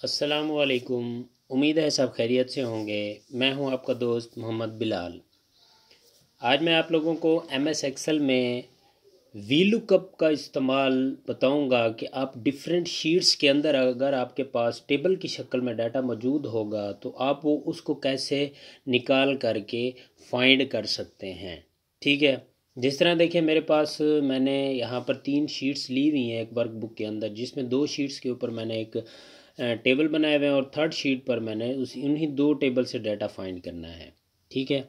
अस्सलामुअलैकुम। उम्मीद है सब खैरियत से होंगे। मैं हूं आपका दोस्त मोहम्मद बिलाल। आज मैं आप लोगों को एमएस एक्सेल में वीलुकअप का इस्तेमाल बताऊंगा कि आप डिफरेंट शीट्स के अंदर अगर आपके पास टेबल की शक्ल में डाटा मौजूद होगा तो आप वो उसको कैसे निकाल करके फाइंड कर सकते हैं। ठीक है, जिस तरह देखिए मेरे पास मैंने यहाँ पर 3 शीट्स ली हुई हैं एक वर्कबुक के अंदर, जिसमें 2 शीट्स के ऊपर मैंने एक टेबल बनाए हुए हैं और थर्ड शीट पर मैंने उन्हीं 2 टेबल से डाटा फाइंड करना है। ठीक है,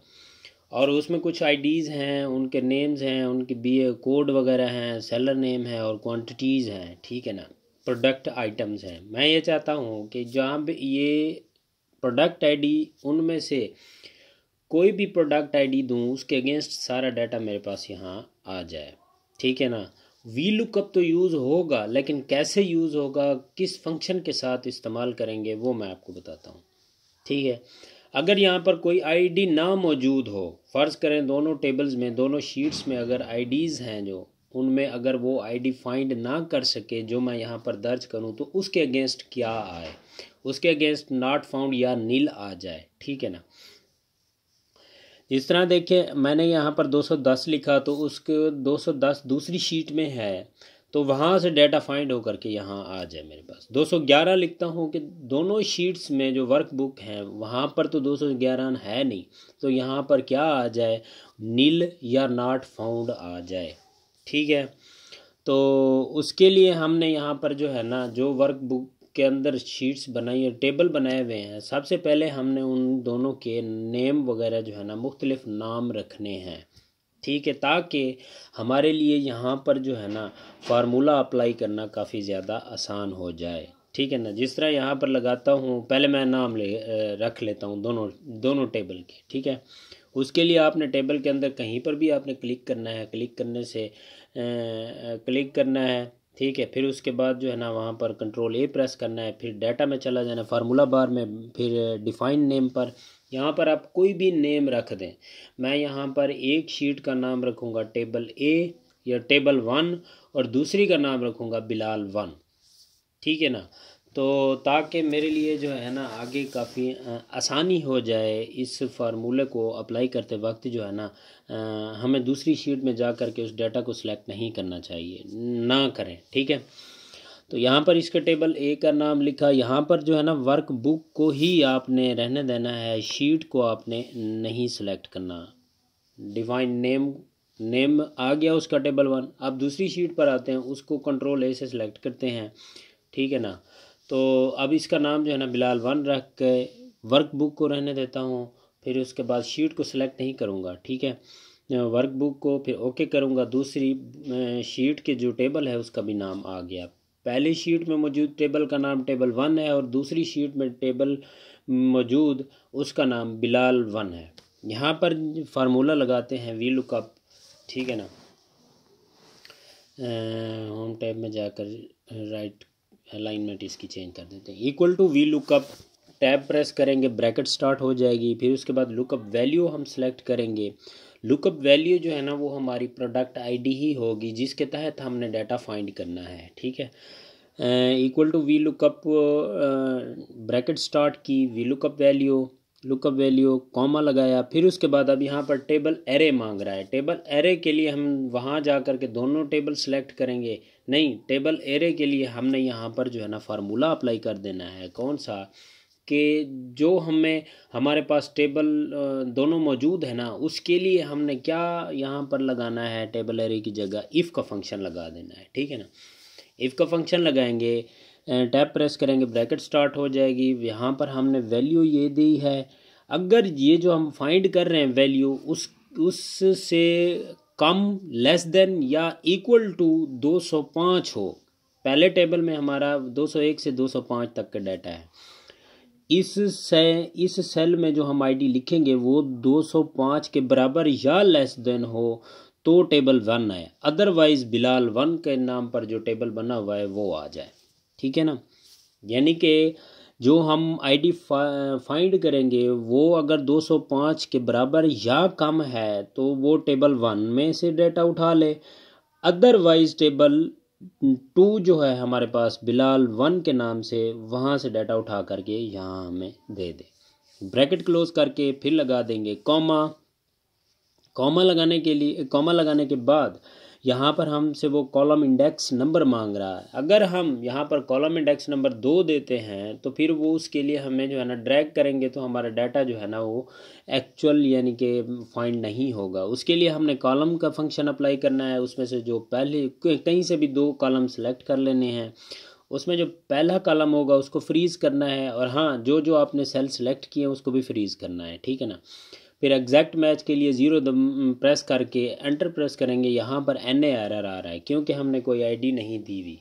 और उसमें कुछ आईडीज़ हैं, उनके नेम्स हैं, उनके बी कोड वगैरह हैं, सेलर नेम है और क्वांटिटीज़ हैं। ठीक है ना, प्रोडक्ट आइटम्स हैं। मैं ये चाहता हूँ कि जहाँ भी ये प्रोडक्ट आईडी उनमें से कोई भी प्रोडक्ट आईडी दूँ उसके अगेंस्ट सारा डाटा मेरे पास यहाँ आ जाए। ठीक है ना, वी लुकअप तो यूज़ होगा, लेकिन कैसे यूज़ होगा, किस फंक्शन के साथ इस्तेमाल करेंगे, वो मैं आपको बताता हूँ। ठीक है, अगर यहाँ पर कोई आईडी ना मौजूद हो, फ़र्ज़ करें दोनों टेबल्स में, दोनों शीट्स में अगर आईडीज़ हैं जो उनमें अगर वो आईडी फाइंड ना कर सके जो मैं यहाँ पर दर्ज करूँ, तो उसके अगेंस्ट क्या आए, उसके अगेंस्ट नॉट फाउंड या नील आ जाए। ठीक है ना, इस तरह देखिए मैंने यहाँ पर 210 लिखा तो उसके 210 दूसरी शीट में है, तो वहाँ से डाटा फाइंड होकर के यहाँ आ जाए मेरे पास। 211 लिखता हूँ कि दोनों शीट्स में जो वर्कबुक हैं वहाँ पर तो 211 है नहीं, तो यहाँ पर क्या आ जाए, नील या नॉट फाउंड आ जाए। ठीक है, तो उसके लिए हमने यहाँ पर जो है ना, जो वर्कबुक के अंदर शीट्स बनाई है, टेबल बनाए हुए हैं, सबसे पहले हमने उन दोनों के नेम वगैरह जो है ना मुख्तलिफ नाम रखने हैं। ठीक है, ताकि हमारे लिए यहाँ पर जो है ना फार्मूला अप्लाई करना काफ़ी ज़्यादा आसान हो जाए। ठीक है ना, जिस तरह यहाँ पर लगाता हूँ, पहले मैं नाम रख लेता हूँ दोनों दोनों टेबल के। ठीक है, उसके लिए आपने टेबल के अंदर कहीं पर भी आपने क्लिक करना है, क्लिक करने से क्लिक करना है। ठीक है, फिर उसके बाद जो है ना वहाँ पर कंट्रोल ए प्रेस करना है, फिर डाटा में चला जाना, फार्मूला बार में, फिर डिफ़ाइन नेम पर। यहाँ पर आप कोई भी नेम रख दें। मैं यहाँ पर एक शीट का नाम रखूँगा टेबल ए या टेबल 1 और दूसरी का नाम रखूँगा बिलाल 1। ठीक है ना, तो ताकि मेरे लिए जो है ना आगे काफ़ी आसानी हो जाए इस फार्मूले को अप्लाई करते वक्त जो है ना, हमें दूसरी शीट में जा कर के उस डाटा को सिलेक्ट नहीं करना चाहिए, ना करें। ठीक है, तो यहाँ पर इसका टेबल ए का नाम लिखा। यहाँ पर जो है ना वर्क बुक को ही आपने रहने देना है, शीट को आपने नहीं सिलेक्ट करना। डिफाइन नेम, नेम आ गया उसका टेबल 1। अब दूसरी शीट पर आते हैं, उसको कंट्रोल ए से सिलेक्ट करते हैं। ठीक है ना, तो अब इसका नाम जो है ना बिलाल 1 रख के वर्कबुक को रहने देता हूँ। फिर उसके बाद शीट को सिलेक्ट नहीं करूँगा। ठीक है, वर्कबुक को फिर ओके करूँगा। दूसरी शीट के जो टेबल है उसका भी नाम आ गया। पहली शीट में मौजूद टेबल का नाम टेबल 1 है और दूसरी शीट में टेबल मौजूद उसका नाम बिलाल 1 है। यहाँ पर फार्मूला लगाते हैं वी लुकअप। ठीक है ना, होम टैब में जाकर राइट अलाइनमेंट इसकी चेंज कर देते हैं, equal to V lookup, tab press करेंगे, ब्रैकेट स्टार्ट हो जाएगी। फिर उसके बाद लुकअप वैल्यू हम सेलेक्ट करेंगे। लुकअप वैल्यू जो है ना वो हमारी प्रोडक्ट आईडी ही होगी जिसके तहत हमने डाटा फाइंड करना है। ठीक है, equal to V lookup, bracket start की, वी लुकअप वैल्यू कॉमा लगाया। फिर उसके बाद अब यहाँ पर टेबल एरे मांग रहा है। टेबल एरे के लिए हम वहाँ जा कर के दोनों टेबल सेलेक्ट करेंगे। नहीं, टेबल एरे के लिए हमने यहाँ पर जो है ना फार्मूला अप्लाई कर देना है। कौन सा, कि जो हमें हमारे पास टेबल दोनों मौजूद है ना, उसके लिए हमने क्या यहाँ पर लगाना है, टेबल एरे की जगह इफ़ का फंक्शन लगा देना है। ठीक है ना, इफ़ का फंक्शन लगाएंगे, टैब प्रेस करेंगे, ब्रैकेट स्टार्ट हो जाएगी। यहाँ पर हमने वैल्यू ये दी है, अगर ये जो हम फाइंड कर रहे हैं वैल्यू उससे कम, लेस देन या इक्वल टू 205 हो। पहले टेबल में हमारा 201 से 205 तक का डाटा है। इस सेल में जो हम आईडी लिखेंगे वो 205 के बराबर या लेस देन हो तो टेबल 1 है, अदरवाइज बिलाल 1 के नाम पर जो टेबल बना हुआ है वो आ जाए। ठीक है ना, यानी कि जो हम आईडी फाइंड करेंगे वो अगर 205 के बराबर या कम है तो वो टेबल 1 में से डाटा उठा ले, अदरवाइज टेबल 2 जो है हमारे पास बिलाल 1 के नाम से, वहाँ से डाटा उठा करके यहाँ हमें दे दे। ब्रैकेट क्लोज करके फिर लगा देंगे कॉमा। कॉमा लगाने के बाद यहाँ पर हमसे वो कॉलम इंडेक्स नंबर मांग रहा है। अगर हम यहाँ पर कॉलम इंडेक्स नंबर 2 देते हैं तो फिर वो उसके लिए हमें जो है ना ड्रैग करेंगे तो हमारा डाटा जो है ना वो एक्चुअल यानी कि फाइंड नहीं होगा। उसके लिए हमने कॉलम का फंक्शन अप्लाई करना है। उसमें से जो पहले कहीं से भी 2 कॉलम सेलेक्ट कर लेने हैं, उसमें जो पहला कॉलम होगा उसको फ्रीज़ करना है, और हाँ जो जो आपने सेल सेलेक्ट किए उसको भी फ्रीज़ करना है, ठीक है ना। फिर एग्जैक्ट मैच के लिए 0 प्रेस करके एंटर प्रेस करेंगे। यहाँ पर NA एरर आ रहा है क्योंकि हमने कोई आईडी नहीं दी हुई।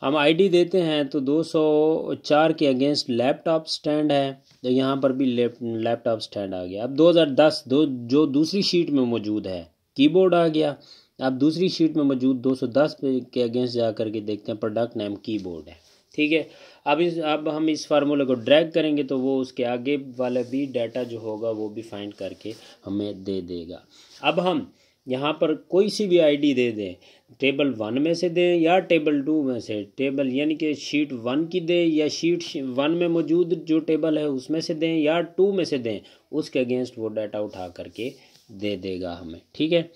हम आईडी देते हैं तो 204 के अगेंस्ट लैपटॉप स्टैंड है, तो यहाँ पर भी लैपटॉप स्टैंड आ गया। अब 2010 जो दूसरी शीट में मौजूद है कीबोर्ड आ गया। अब दूसरी शीट में मौजूद 210 के अगेंस्ट जा कर के देखते हैं प्रोडक्ट नेम कीबोर्ड है, ठीक है। अब हम इस फार्मूले को ड्रैग करेंगे तो वो उसके आगे वाला भी डाटा जो होगा वो भी फाइंड करके हमें दे देगा। अब हम यहाँ पर कोई सी भी आईडी दे दें, टेबल 1 में से दें या टेबल 2 में से, टेबल यानी कि शीट 1 की दें या शीट 1 में मौजूद जो टेबल है उसमें से दें या 2 में से दें, उसके अगेंस्ट वो डाटा उठा करके दे देगा हमें, ठीक है।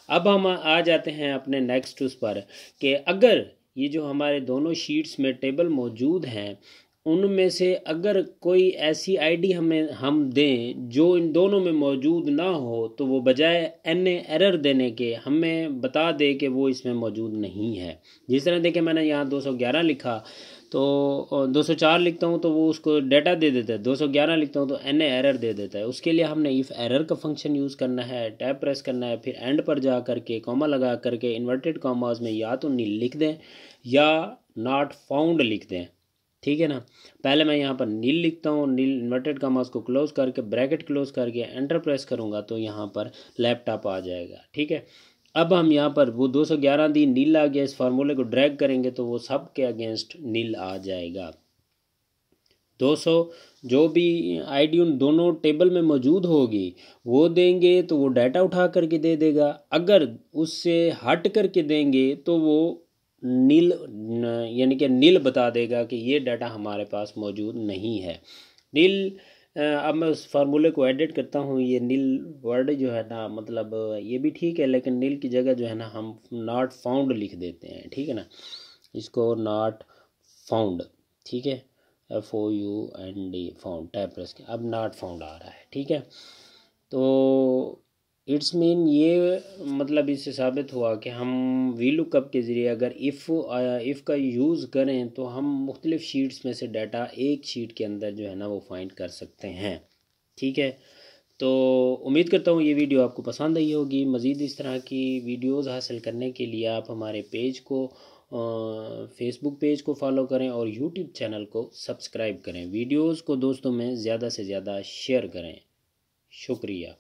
अब हम आ जाते हैं अपने नेक्स्ट उस पर कि अगर ये जो हमारे दोनों शीट्स में टेबल मौजूद हैं उनमें से अगर कोई ऐसी आईडी हम दें जो इन दोनों में मौजूद ना हो, तो वो बजाय NA एरर देने के हमें बता दे कि वो इसमें मौजूद नहीं है। जिस तरह देखें मैंने यहाँ 211 लिखा तो 204 लिखता हूँ तो वो उसको डाटा दे देता है, 211 लिखता हूँ तो NA एरर दे देता है। उसके लिए हमने इफ़ एरर का फंक्शन यूज़ करना है, टैब प्रेस करना है, फिर एंड पर जा करके कॉमा लगा करके इन्वर्टेड कॉमास में या तो नील लिख दें या नॉट फाउंड लिख दें, ठीक है ना। पहले मैं यहाँ पर नील लिखता हूँ, नील इन्वर्टेड कॉमास को क्लोज करके ब्रैकेट क्लोज करके एंटर प्रेस करूँगा तो यहाँ पर लैपटॉप आ जाएगा, ठीक है। अब हम यहाँ पर वो 211 दी नील आ गया, इस फार्मूले को ड्रैग करेंगे तो वो सब के अगेंस्ट नील आ जाएगा। 200 जो भी आईडी उन दोनों टेबल में मौजूद होगी वो देंगे तो वो डाटा उठा करके दे देगा। अगर उससे हट करके देंगे तो वो नील यानी कि नील बता देगा कि ये डाटा हमारे पास मौजूद नहीं है। नील अब मैं उस फार्मूले को एडिट करता हूँ। ये नील वर्ड जो है ना, मतलब ये भी ठीक है लेकिन नील की जगह जो है ना हम नॉट फाउंड लिख देते हैं, ठीक है ना। इसको नॉट फाउंड, ठीक है, FOUND फाउंड, टैब प्रेस के अब नॉट फाउंड आ रहा है, ठीक है। तो इट्स मीन ये मतलब इससे साबित हुआ कि हम VLOOKUP के ज़रिए अगर इफ़ का यूज़ करें तो हम मुख्तलिफ़ शीट्स में से डाटा एक शीट के अंदर जो है ना वो फाइंड कर सकते हैं, ठीक है। तो उम्मीद करता हूँ ये वीडियो आपको पसंद आई होगी। मज़ीद इस तरह की वीडियोज़ हासिल करने के लिए आप हमारे पेज को फेसबुक पेज को फॉलो करें और यूट्यूब चैनल को सब्सक्राइब करें। वीडियोज़ को दोस्तों में ज़्यादा से ज़्यादा शेयर करें। शुक्रिया।